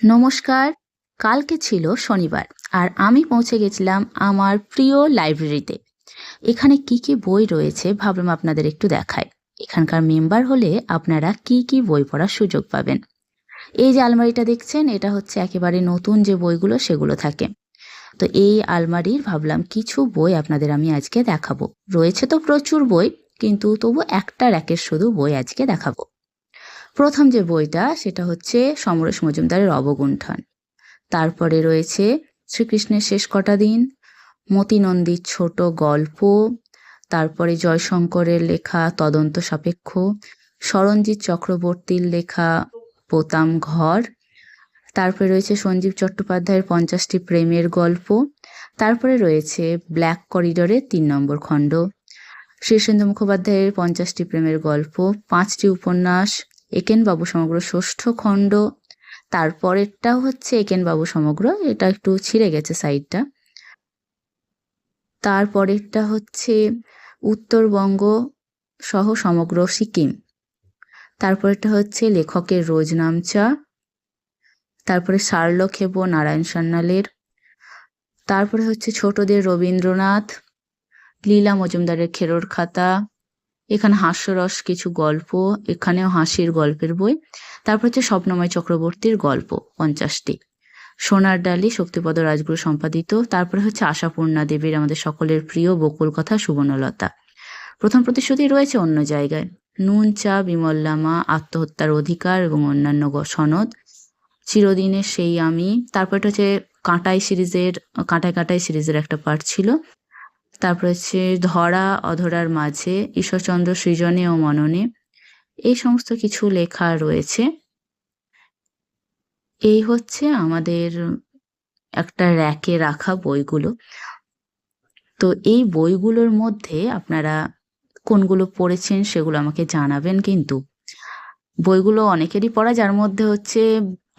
নমস্কার। কালকে ছিল শনিবার আর আমি পৌঁছে গেছিলাম আমার প্রিয় লাইব্রেরিতে। এখানে কি কি বই রয়েছে ভাবলাম আপনাদের একটু দেখাই। এখানকার মেম্বার হলে আপনারা কি কি বই পড়ার সুযোগ পাবেন। এই যে আলমারিটা দেখছেন, এটা হচ্ছে একেবারে নতুন যে বইগুলো সেগুলো থাকে। তো এই আলমারির ভাবলাম কিছু বই আপনাদের আমি আজকে দেখাবো। রয়েছে তো প্রচুর বই, কিন্তু তবু একটা র্যাকের শুধু বই আজকে দেখাবো। প্রথম যে বইটা সেটা হচ্ছে সমরেশ মজুমদারের অবগুণ্ঠন। তারপরে রয়েছে শ্রীকৃষ্ণের শেষ কটা দিন, মতি নন্দীর ছোট গল্প, তারপরে জয়শঙ্করের লেখা তদন্ত সাপেক্ষ, সরঞ্জিৎ চক্রবর্তীর লেখা বোতাম ঘর, তারপরে রয়েছে সঞ্জীব চট্টোপাধ্যায়ের 50টি প্রেমের গল্প, তারপরে রয়েছে ব্ল্যাক করিডোরের 3 নম্বর খণ্ড, শীর্ষেন্দু মুখোপাধ্যায়ের 50টি প্রেমের গল্প, 5টি উপন্যাস, একেনবাবু সমগ্র 6ঠ খণ্ড, তারপরেরটা হচ্ছে একেনবাবু সমগ্র, এটা একটু ছিঁড়ে গেছে সাইডটা। তারপরেরটা হচ্ছে উত্তরবঙ্গ সহ সমগ্র সিকিম। তারপরেরটা হচ্ছে লেখকের রোজনামচা, তারপরে শার্লক হেবো নারায়ণ সান্যালের, তারপরে হচ্ছে ছোটদের রবীন্দ্রনাথ, লীলা মজুমদারের খেরোর খাতা, এখানে হাস্যরস কিছু গল্প, এখানেও হাসির গল্পের বই, তারপর হচ্ছে স্বপ্নময় চক্রবর্তীর গল্প 50টি, সোনার ডালি শক্তিপদ রাজগুরু সম্পাদিত, তারপরে হচ্ছে আশাপূর্ণা দেবীর আমাদের সকলের প্রিয় বকুল কথা সুবর্ণলতা। প্রথম প্রতিশ্রুতি রয়েছে অন্য জায়গায়, নুন চা বিমল্লামা, আত্মহত্যার অধিকার এবং অন্যান্য সনদ, চিরদিনের সেই আমি, তারপরটা হচ্ছে কাঁটাই সিরিজের কাঁটায় কাঁটায় সিরিজের একটা পার্ট ছিল, তারপর হচ্ছে ধরা অধরার মাঝে, ঈশ্বরচন্দ্র সৃজনে ও মননে, এই সমস্ত কিছু লেখা রয়েছে। এই হচ্ছে আমাদের একটা র্যাকে রাখা বইগুলো। তো এই বইগুলোর মধ্যে আপনারা কোনগুলো পড়েছেন সেগুলো আমাকে জানাবেন। কিন্তু বইগুলো অনেকেরই পড়া, যার মধ্যে হচ্ছে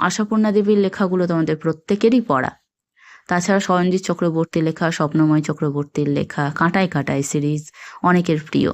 আশাপূর্ণা দেবীর লেখাগুলো তো আমাদের প্রত্যেকেরই পড়া। তাছাড়া সরঞ্জিৎ চক্রবর্তীর লেখা, স্বপ্নময় চক্রবর্তীর লেখা, কাঁটায় কাঁটায় সিরিজ অনেকের প্রিয়।